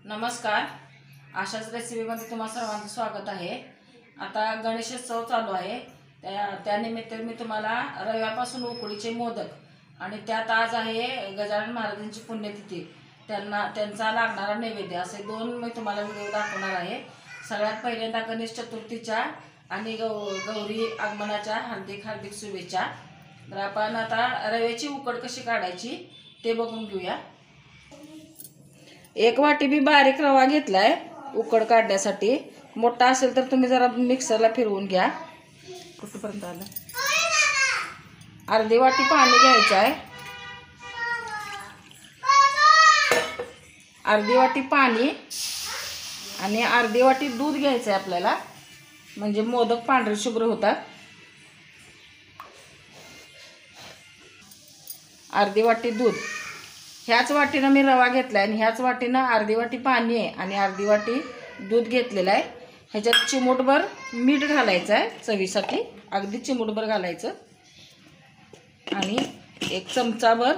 नमस्कार. आशाच रेसिपीमध्ये तुम्हा सर्वांचं स्वागत आहे. आता गणेशोत्सव चालू आहे, त्यानिमित्त मी तुम्हाला रव्यापासून उकडीचे मोदक आणि त्यात आज आहे गजानन महाराजांची पुण्यतिथी, त्यांचा लागणारा नैवेद्य असे दोन मी तुम्हाला व्हिडिओ दाखवणार आहे. सगळ्यात पहिल्यांदा गणेश चतुर्थीच्या आणि गौरी आगमनाच्या हार्दिक हार्दिक शुभेच्छा. तर आपण आता रव्याची उकड कशी काढायची ते बघून घेऊया. एक वाटी मी बारीक रवा घेतलाय उकड काढण्यासाठी. मोठा असेल तर तुम्ही जरा मिक्सरला फिरवून घ्या. कुठपर्यंत आलं? अर्धी वाटी पाणी घ्यायचं आहे. अर्धी वाटी पाणी आणि अर्धी वाटी दूध घ्यायचं आहे आपल्याला, म्हणजे मोदक पांढरे शुभ्र होतात. अर्धी वाटी दूध. ह्याच वाटीनं मी रवा घेतला आहे आणि ह्याच वाटीनं अर्धी वाटी पाणी आहे आणि अर्धी वाटी दूध घेतलेलं आहे. ह्याच्यात चिमूटभर मीठ घालायचं आहे चवीसाठी, अगदी चिमूटभर घालायचं. आणि एक चमचाभर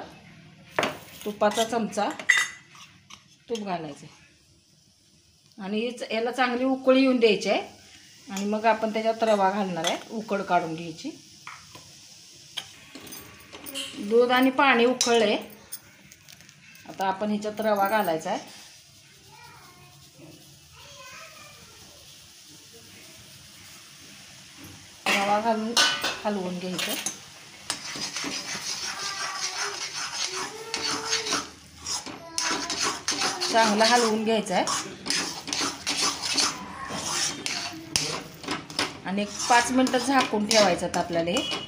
तुपाचा चमचा तूप घालायचं आणि याला चांगली उकळी येऊन द्यायची आहे. आणि मग आपण त्याच्यात रवा घालणार आहे, उकड काढून घ्यायची. दूध आणि पाणी उकळले, आता आपण ह्याच्यात रवा घालायचा आहे. रवा घालून हलवून घ्यायचं. चांगलं हलवून घ्यायचं आहे आणि 5 मिनिटं झाकून ठेवायचं आपल्याला. हे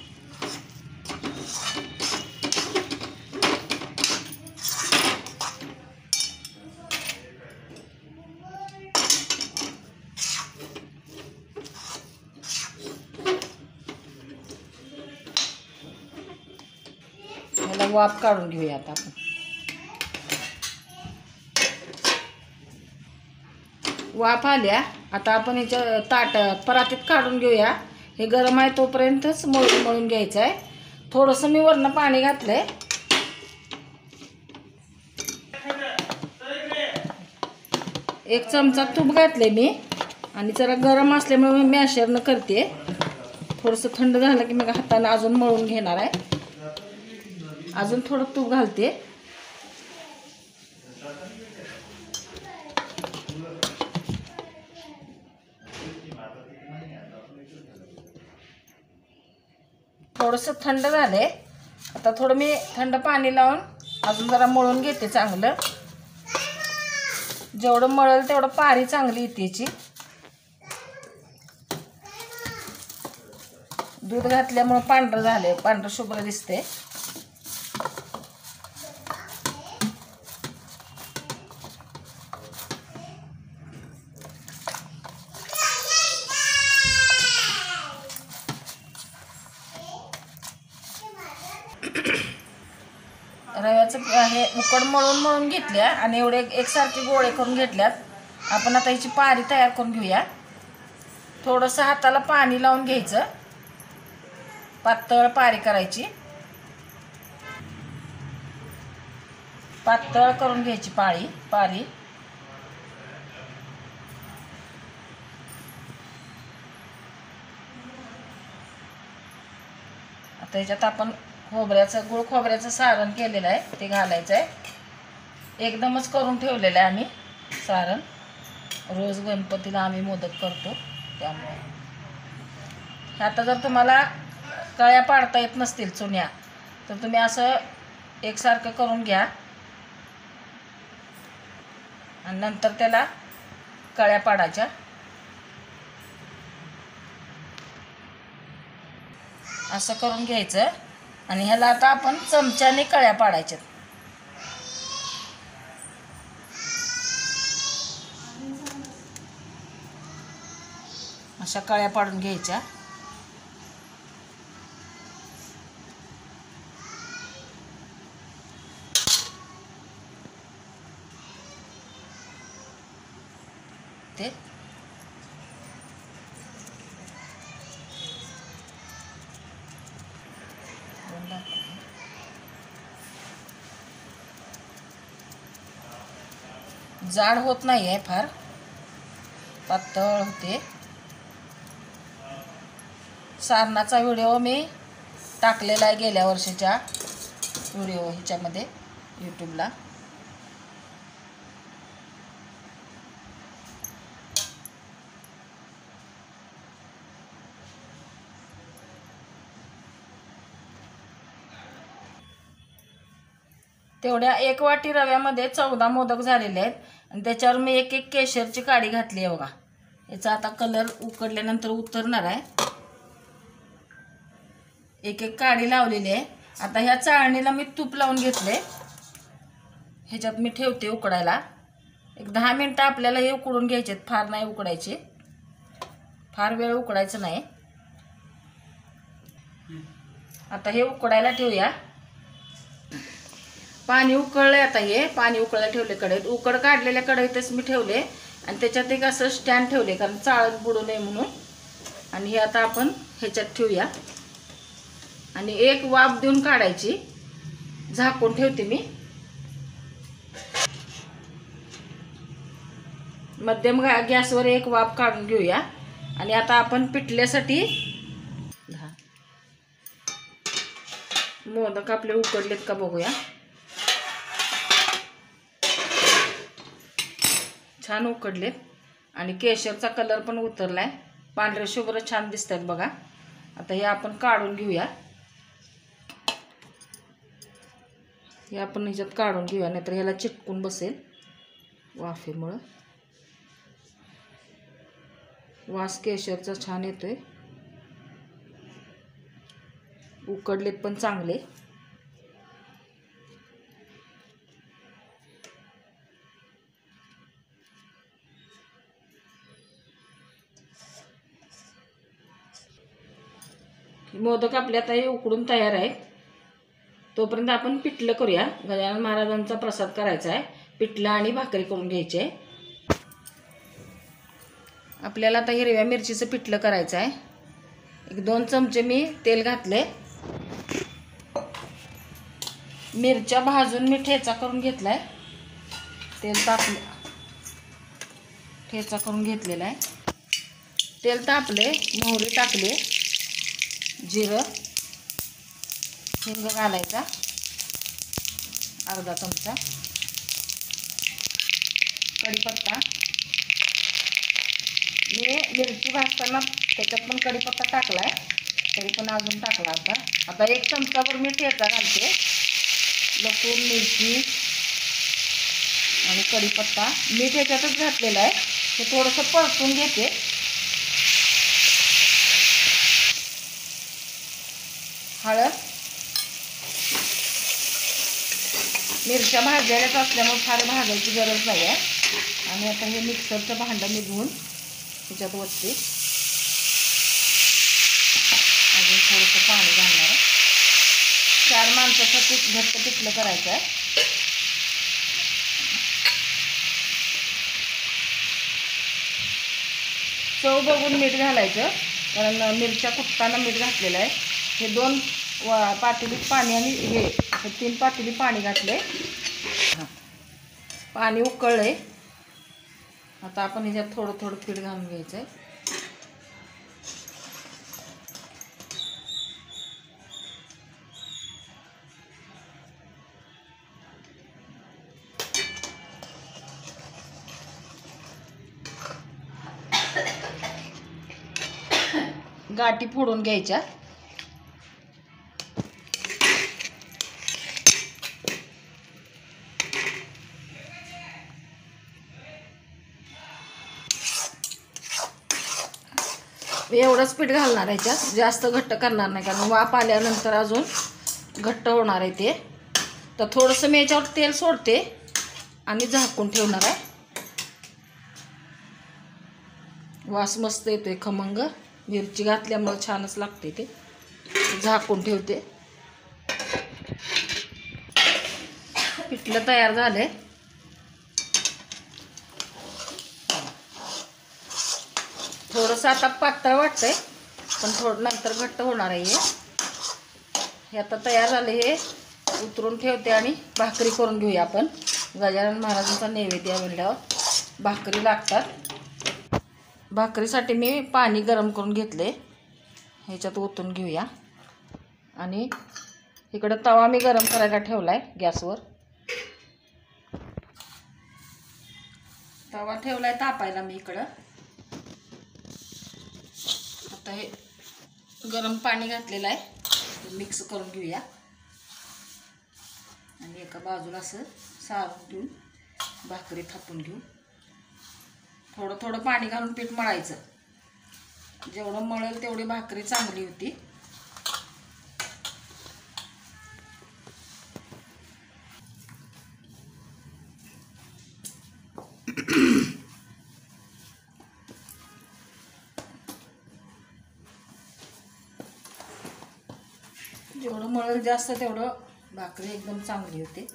ह्याला वाफ काढून घेऊया. आता आपण वाफ आल्या, आता आपण ह्याच्या परातीत काढून घेऊया. हे गरम आहे तोपर्यंतच मळून घ्यायचं आहे. थोडंसं मी वरनं पाणी घातलंय. एक चमचा तूप घातले मी आणि जरा गरम असल्यामुळे मी मॅशरनं करते. थोडंसं थंड झालं की मग हाताने अजून मळून घेणार आहे. अजून थोडं तूप घालते. थोडंसं थंड झालंय. आता थोडं मी थंड पाणी लावून अजून जरा मळून घेते चांगलं. जेवढं मळेल तेवढं पारी चांगली येते याची. दूध घातल्यामुळे पांढरं झाले, पांढरं शुभ्र दिसते. रव्याचं हे उकड मळून घेतल्या आणि एवढे एकसारखे गोळे करून घेतल्यात. आपण आता याची पारी तयार करून घेऊया. थोडंसं हाताला पाणी लावून घ्यायचं, पातळ पारी करायची. पातळ करून घ्यायची पारी. आता ह्याच्यात आपण गुळ खोबऱ्याचं सारण केलेलं आहे ते घालायचं आहे. एकदमच करून ठेवलेलं आहे आम्ही सारण. रोज गणपतीला आम्ही मोदक करतो त्यामुळे. आता जर तुम्हाला कळ्या पाडता येत नसतील चुन्या, तर तुम्ही असं एकसारखं करून घ्या आणि नंतर त्याला कळ्या पाडायच्या. असं करून घ्यायचं आणि ह्याला आता आपण चमच्याने कळ्या पाडायच्या. अशा कळ्या पाडून घ्यायच्या. ते जाड होत नाही आहे, फार पातळ होते. सारणाचा व्हिडिओ मी टाकलेला आहे गेल्या वर्षीच्या व्हिडिओ ह्याच्यामध्ये यूट्यूबला. तेवढ्या 1 वाटी रव्यामध्ये 14 मोदक झालेले आहेत आणि त्याच्यावर मी एक एक केशरची काडी घातली आहे बघा. याचा आता कलर उकडल्यानंतर उतरणार आहे. एक एक काडी लावलेली आहे. आता ह्या चाळणीला मी तूप लावून घेतले. ह्याच्यात मी ठेवते उकडायला. एक 10 मिनिटं आपल्याला हे उकडून घ्यायचे, फार नाही उकडायचे, फार वेळ उकडायचं नाही. आता हे उकडायला ठेवूया. पाणी उकळलंय. आता हे पाणी उकळायला ठेवले कढईत. उकड काढलेल्या कढईतच मी ठेवले आणि त्याच्यात एक असं स्टँड ठेवले कारण चाळण बुडू नये म्हणून. आणि हे आता आपण ह्याच्यात ठेवूया आणि एक वाफ देऊन काढायची. झाकून ठेवते मी. मध्यम गॅसवर एक वाफ काढून घेऊया. आणि आता आपण पिठल्यासाठी मोदक आपले उकडलेत का बघूया. छान उकडलेत आणि केशरचा कलर पण उतरलाय. पांढरे शुभ्र छान दिसतात बघा. आता हे आपण काढून घेऊया. हे आपण ह्याच्यात काढून घेऊया, नाहीतर ह्याला चिटकून बसेल वाफेमुळं. वास केशरचा छान येतोय. उकडलेत पण चांगले. मोदक आपले आता हे उकडून तयार आहे. तोपर्यंत आपण पिठलं करूया. गजानन महाराजांचा प्रसाद करायचा आहे. पिठलं आणि भाकरी करून घ्यायची आहे. आपल्याला आता हिरव्या मिरचीचं पिठलं करायचं आहे. एक 2 चमचे मी तेल घातले. मिरच्या भाजून मी ठेचा करून घेतलाय. तेल तापले, ठेचा करून घेतलेला आहे. तेल तापले, मोहरी टाकले, जिरं, हिंग घालायचा अर्धा चमचा, कढीपत्ता. मी मिरची भाजताना त्याच्यात पण कढीपत्ता टाकलाय, तरी पण अजून टाकला. आता 1 चमचाभर मी ठेचा घालते. लसूण, मिरची आणि कढीपत्ता मी त्याच्यातच घातलेला आहे. हे थोडंसं परतून घेते. हळद, मिरच्या भाजलेल्याच असल्यामुळे फार भाजायची गरज नाही आहे. आणि आता हे मिक्सरचं भांडं मी घेऊन त्याच्यात वतते. अजून थोडंसं पाणी घालणार आहे. 4 माणसासाठी घट्ट पिठलं करायचं आहे. चव बघून मीठ घालायचं, कारण मिरच्या कुटताना मीठ घातलेलं आहे. हे 2 पातेलीत पाणी आणि हे 3 पातेली पाणी घातले. पाणी उकळले. आता आपण ह्याच्यात थोडं थोडं पीठ घालून घ्यायचं आहे. गाठी फोडून घ्यायच्या. एवढंच पीठ घालणार आहे याच्यात, जास्त घट्ट करणार नाही, कारण वाफ आल्यानंतर अजून घट्ट होणार आहे ते. तर थोडंसं मी याच्यावर तेल सोडते आणि झाकून ठेवणार आहे. वास मस्त येतोय खमंग. मिरची घातल्यामुळे छानच लागते ते. झाकून ठेवते. पिठलं तयार झालंय. थोडंसं आता पातळ वाटतंय, पण थोडं नंतर घट्ट होणार आहे. हे आता तयार झाले. हे उतरून ठेवते आणि भाकरी करून घेऊया आपण. गजानन महाराजांचा नैवेद्य म्हणल्यावर भाकरी लागतात. भाकरीसाठी मी पाणी गरम करून घेतले, ह्याच्यात ओतून घेऊया. आणि इकडं तवा मी गरम करायला ठेवला आहे गॅसवर. तवा ठेवला आहे तापायला मी इकडं. आता हे गरम पाणी घातलेलं आहे, मिक्स करून घेऊया. आणि एका बाजूला असं सारून घेऊन भाकरी थापून घेऊ. थोडं थोडं पाणी घालून पीठ मळायचं. जेवढं मळेल तेवढी भाकरी चांगली होती. जेवढं मळेल जास्त तेवढं भाकरी एकदम चांगली होते.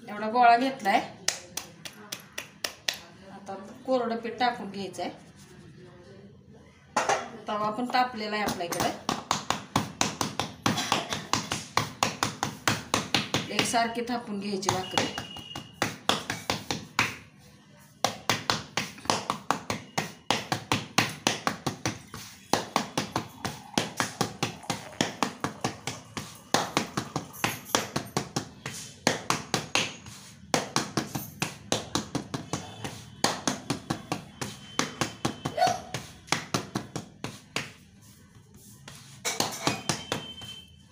एवढा गोळा घेतलाय. आता कोरडं पीठ टाकून घ्यायचं आहे. तवा पण तापलेला आहे आपल्याकडे. एकसारखी थापून घ्यायची भाकरी.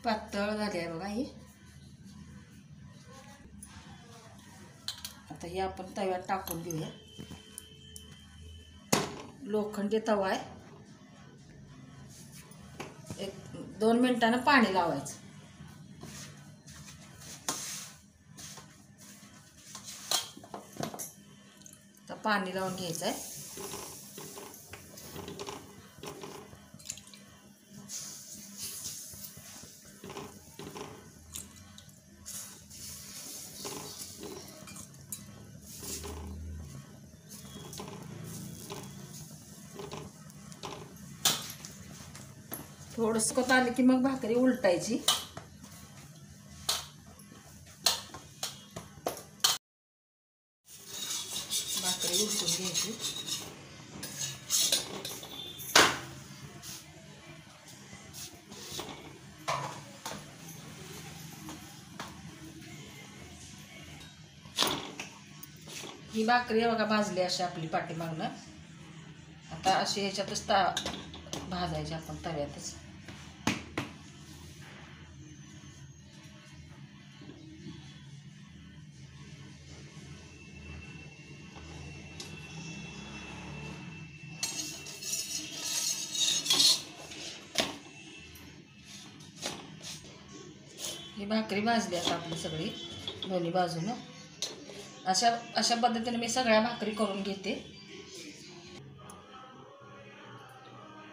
पातळ झाली आहे बघा ही. आता ही आपण तव्यात टाकून घेऊया. लोखंडी तवा आहे. 1-2 मिनिटांनं पाणी लावायचं. आता पाणी लावून घ्यायचं आहे. थोडंसं आलं की मग भाकरी उलटायची. भाकरी उलटून घ्यायची. ही भाकरी बघा भाजली अशी आपली पाठीमागनं. आता अशी ह्याच्यातच भाजायची आपण तव्यातच. ही भाकरी भाजली आता आपली सगळी दोन्ही बाजूनं. अशा पद्धतीने मी सगळ्या भाकरी करून घेते.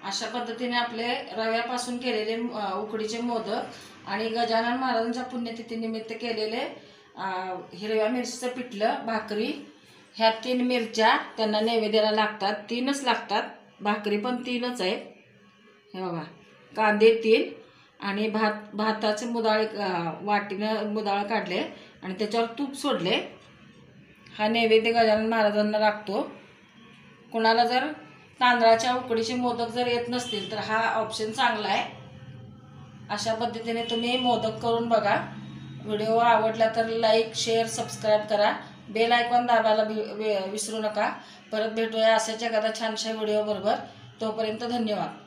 अशा पद्धतीने आपले रव्यापासून केलेले उकडीचे मोदक आणि गजानन महाराजांच्या पुण्यतिथीनिमित्त केलेले हिरव्या मिरचीचं पिठलं भाकरी, ह्या 3 मिरच्या त्यांना नैवेद्याला लागतात. 3च लागतात. भाकरी पण 3च आहेत. हे बघा, कांदे 3 आणि भाताचे मुदाळे वाटीनं मुदाळ काढले आणि त्याच्यावर तूप सोडले. हा नैवेद्य गजानन महाराजांना लागतो. कोणाला जर तांदळाच्या उकडीचे मोदक जर येत नसतील तर हा ऑप्शन चांगला आहे. अशा पद्धतीने तुम्ही मोदक करून बघा. व्हिडिओ आवडला तर लाईक, शेअर, सबस्क्राईब करा. बेल आयकॉन दाबायला विसरू नका. परत भेटूया अशाच एखाद्या छानशा व्हिडिओ बरोबर. तोपर्यंत धन्यवाद.